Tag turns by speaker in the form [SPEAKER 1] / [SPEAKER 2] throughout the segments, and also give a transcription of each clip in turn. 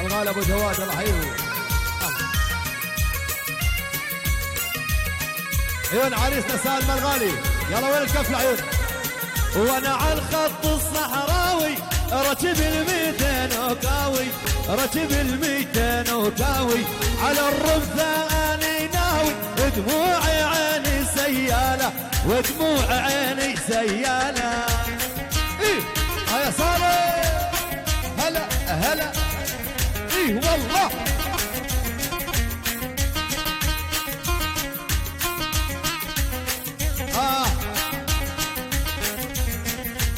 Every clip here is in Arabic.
[SPEAKER 1] الغالي ابو جواد الله يحييه. عيون عريسنا سالم الغالي، يلا وين الكف العيون.
[SPEAKER 2] وانا على الخط الصحراوي ركب ال200 وكاوي، ركب ال200 وكاوي، على الرمثة اني ناوي، دموع عيني سيالة، ودموع عيني سيالة.
[SPEAKER 1] ايه يا صالح، هلا هلا، ايه والله.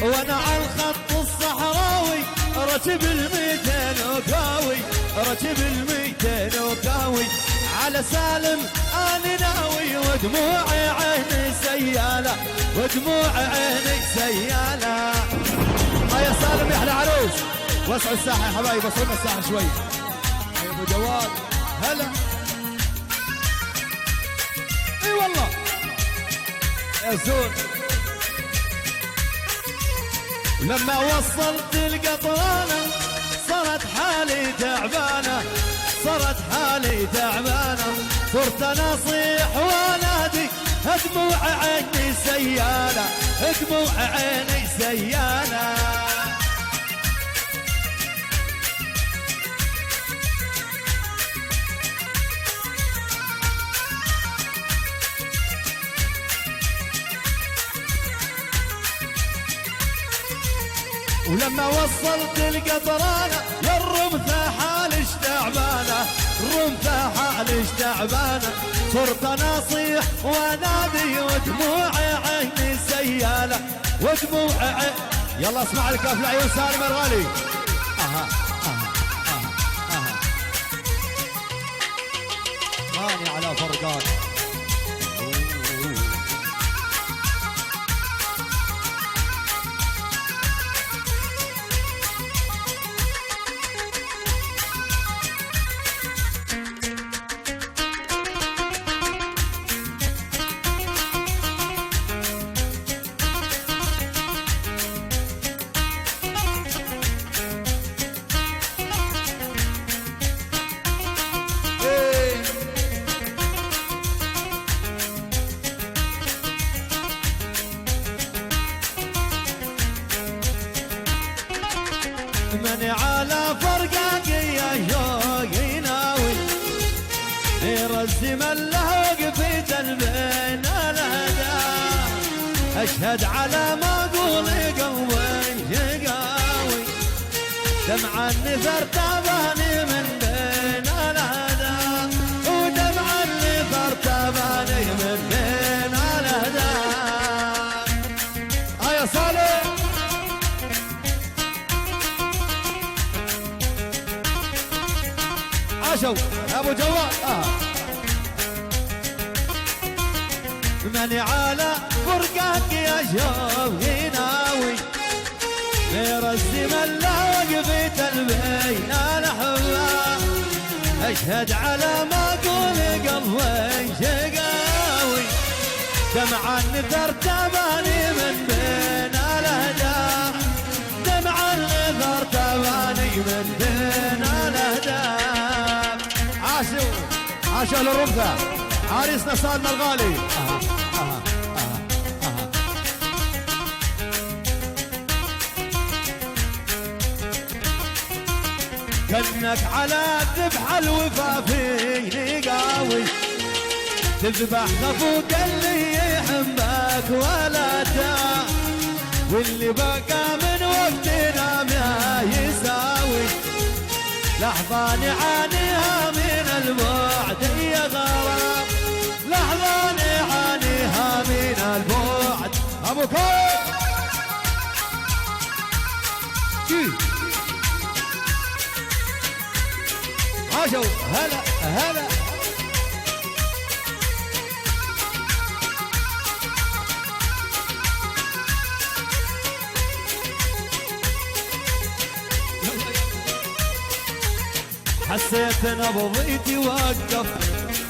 [SPEAKER 2] وانا على الخط الصحراوي ركب ال200 وكاوي، ركب ال200 وكاوي، على سالم اني ناوي، ودموع عيني سيالة، ودموع عيني سيالة.
[SPEAKER 1] يا سالم يا احلى عروس، وسعوا الساحة يا حبايب، وصلنا الساحة شوي. يا ابو جواد هلا، اي والله يا زون.
[SPEAKER 2] لما وصلت القطرانة صارت حالي تعبانة، صارت حالي تعبانة، صرت انا اصيح وانادي، دموع عيني سيالة، دموع عيني سيالة. ولما وصلت القطرانة للرمثة حالش تعبانة، الرمثة حالش تعبانة، صرت انا اصيح وانادي، ودموع عيني سيالة، ودموع عيني.
[SPEAKER 1] يلا اسمع الكف العيون سالم الغالي. اها اها اها اها، ماني على فرقان.
[SPEAKER 2] من على فرقاقي يا شوقي ناوي، يرسم اللهوق في تلبين الهدى، اشهد على ما اقول قلبي شقاوي، دمع النثر تاباني من بين الهدى، ودمع النثر تاباني من بين الهدى.
[SPEAKER 1] يا صالح عاشوا ابو جواد.
[SPEAKER 2] من على فرقاك يا شوقي ناوي، يرسم اللوق في تلبين الحبة، اشهد على ما اقول قلبي شقاوي، دمع النثر تباني من بين الهدى، دمع النثر تباني من بين الهدى.
[SPEAKER 1] عاشوا للرمثة عريسنا سالم الغالي.
[SPEAKER 2] كأنك على ذبح الوفا فيني قاوي، تذبح خفوق اللي يحبك ولا تا، واللي بقى من وقتنا ما يساوي، لحظة نعانيها من البعد يا غرام، لحظة نعانيها من البعد.
[SPEAKER 1] ابو كوب
[SPEAKER 2] عاشوا هلا هلا. حسيت نبضيتي وقف،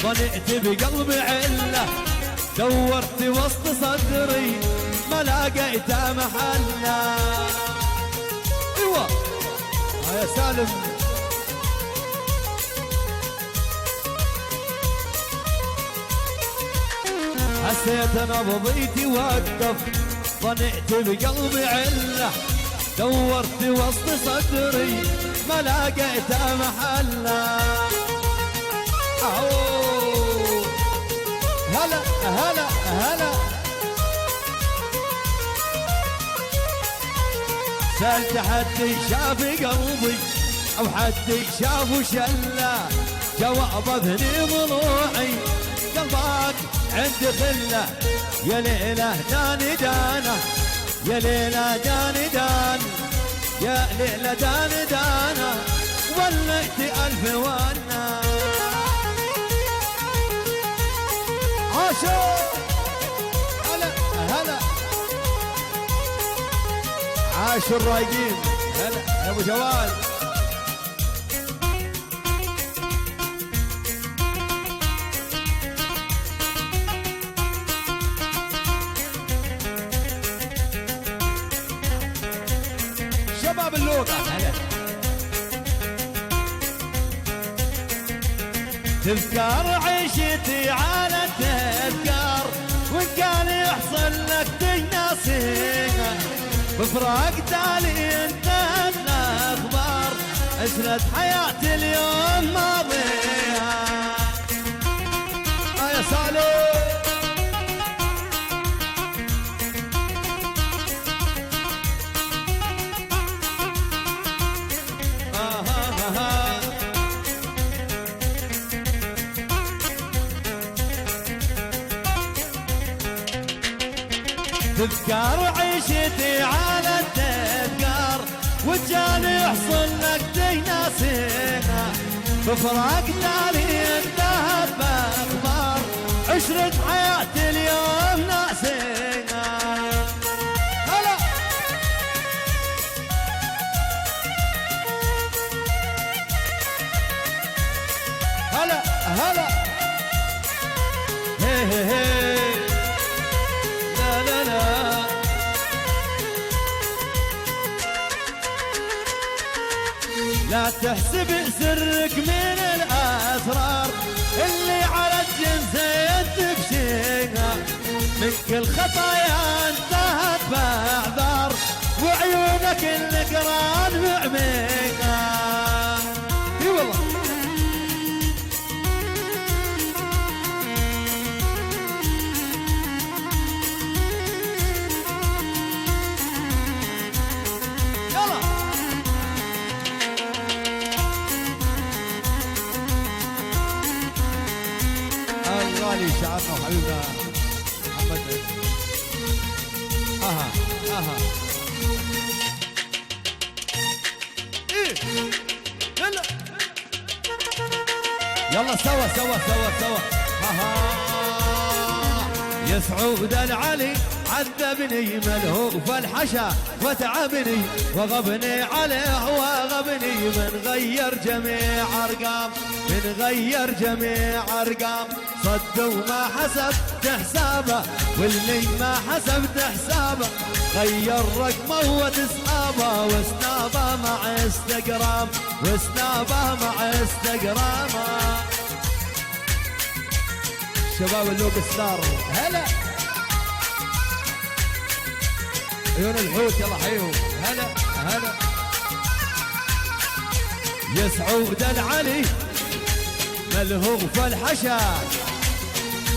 [SPEAKER 2] ضنعت بقلبي عله، دورت وسط صدري ما لقيت محله.
[SPEAKER 1] ايوه يا سالم
[SPEAKER 2] حسيت نبضي توقف ظنيت بقلبي عله دورت وسط صدري ما لقيت محله هلا هلا هلا سألت حد شاف قلبي أو حد شاف شله جواب ابني ضلوعي قلبك عند خله يا ليلة داني دانا يا ليلة داني دان يا ليلة داني دانا وليت ألف وانا عاشور هلا هلا عاشوا الرايقين هلا يا ابو جوال شباب اللوقا هلا تذكر عيشتي على التذكار وان كان يحصل لك تناسيها بفراق تالي انتهت الاخبار اسند حياتي اليوم ماضيها يا صالح تذكر عيشتي على التذكار وجاني يحصل لك تناسيها بفراق تالي انتهت باخبار عشرة حياتي اليوم ناسيها هلا هلا هلا هي هي هي لا تحسب سرك من الأسرار اللي على الجنس تفشيها من كل خطايا انتهت بأعذار وعيونك القران بعميها اي والله غالي شعرنا وحبيبنا محمد اها ايه يلا يلا سوا يا سعود العلي عذبني ملهوف الحشا وتعبني وغبني عليه وغبني من غير جميع ارقام من غير جميع ارقام صد وما حسبت حسابه واللي ما حسبت حسابه غير رقمه وتسابه وسنابه مع انستغرام وسنابه مع انستغرام شباب اللوك ستار هلا عيون الحوت يلا حيهم هلا هلا يا سعود العلي ملهوف الحشا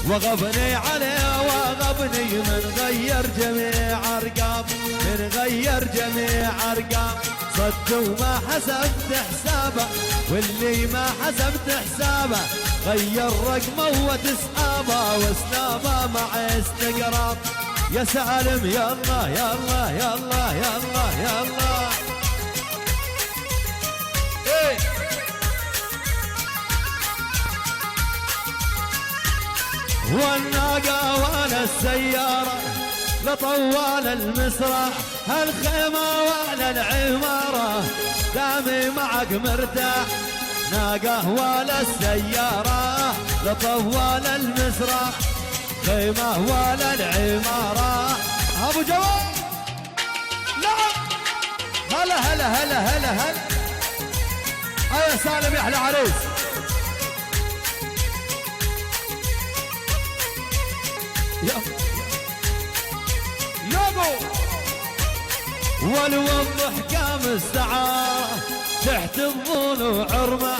[SPEAKER 2] وغبني عليه وغبني من غير جميع ارقام من غير جميع ارقام صد وما حسبت حسابه واللي ما حسبت حسابه غير رقمه وتسحابه وسنابه مع انستغرام يا سالم يلا يلا يلا يلا يلا ايه والناقة ولا السيارة لطوال المسرح هالخيمة ولا العمارة دامي معك مرتاح ناقة ولا السيارة لطوال المسرح خيمة ولا العمارة أبو جواد نعم هلا هلا هلا هلا هلا يا سالم يا أحلى عريس
[SPEAKER 1] يابو
[SPEAKER 2] والوضح كام استعارة تحت الضلوع عرمة،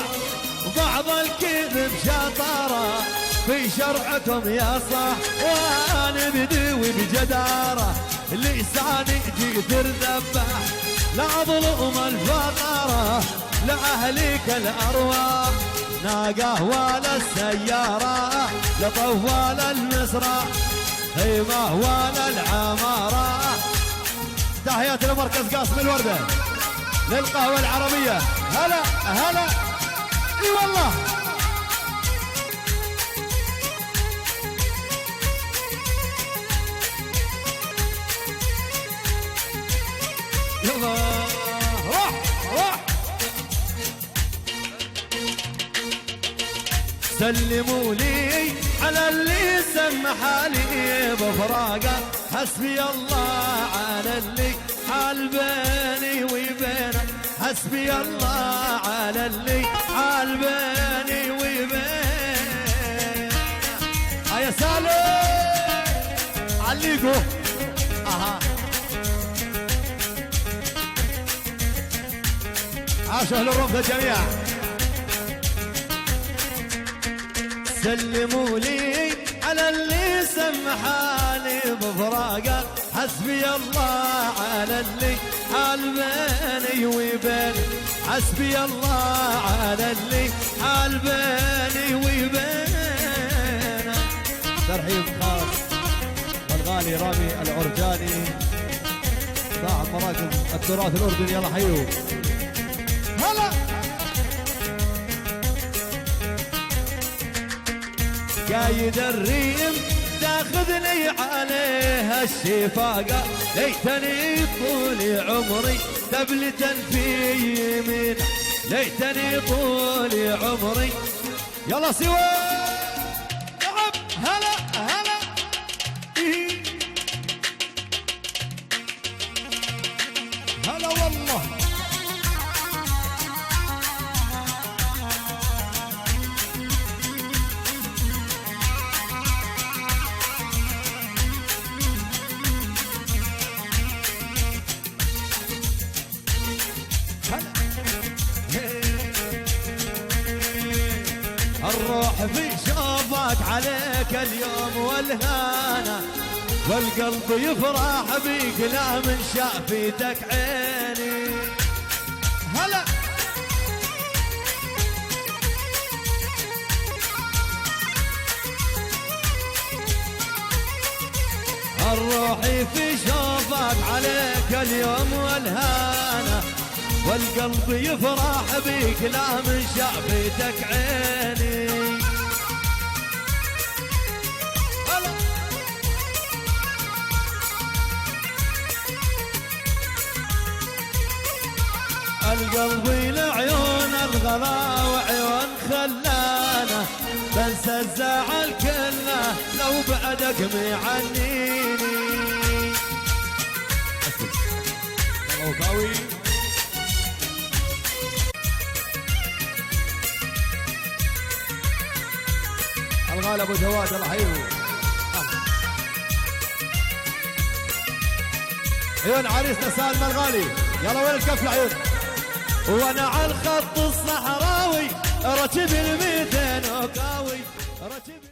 [SPEAKER 2] بعض الكذب شطارة في شرعكم يا صاح، وانا بدوي بجدارة لساني جيت ذبح، لا ظلم الفقرة لا اهليك الارواح، ناقه ولا السيارة لا طوال المسرح، خيمة ولا العمارة.
[SPEAKER 1] تحيات لمركز قاسم الوردة للقهوة العربية. هلا هلا اي والله.
[SPEAKER 2] يلا روح سلموا لي على اللي سمح لي بفراقه، حسبي الله على اللي حال بيني وبينه، حسبي الله على اللي حال بيني وبينه.
[SPEAKER 1] يا سالم عليكو. اها عاشوا اهل الرفض الجميع.
[SPEAKER 2] سلموا لي على اللي سمحالي بفراقه، حسبي الله على اللي حال بيني وبينه، حسبي الله على اللي حال بيني وبينه.
[SPEAKER 1] ترحيب خاص والغالي رامي العرجاني صاحب مراكز التراث الاردني. يلا حيوه. هلا
[SPEAKER 2] قايد الريم تاخذني عليها الشفاقة، ليتني طول عمري دبلة في يمينه، ليتني طول عمري.
[SPEAKER 1] يلا سوا. نعم هلا هلا. هلا والله.
[SPEAKER 2] الروح في شوفك عليك اليوم والهانا، والقلب يفرح بيك لا من شافيتك عيني.
[SPEAKER 1] هلا
[SPEAKER 2] الروح في شوفك عليك اليوم والهانا، والقلب يفرح بيك لا من شافيتك عيني. القلب لعيون الغلا وعيون خلانه، بنسى الزعل كله لو بعدك معنيني.
[SPEAKER 1] الله قوي. الغالي ابو جواد. الله حيوه. عيون عريسنا سالم الغالي. يلا وين الكف العيون.
[SPEAKER 2] وانا على الخط الصحراوي ركب ال200 وقاوي ركب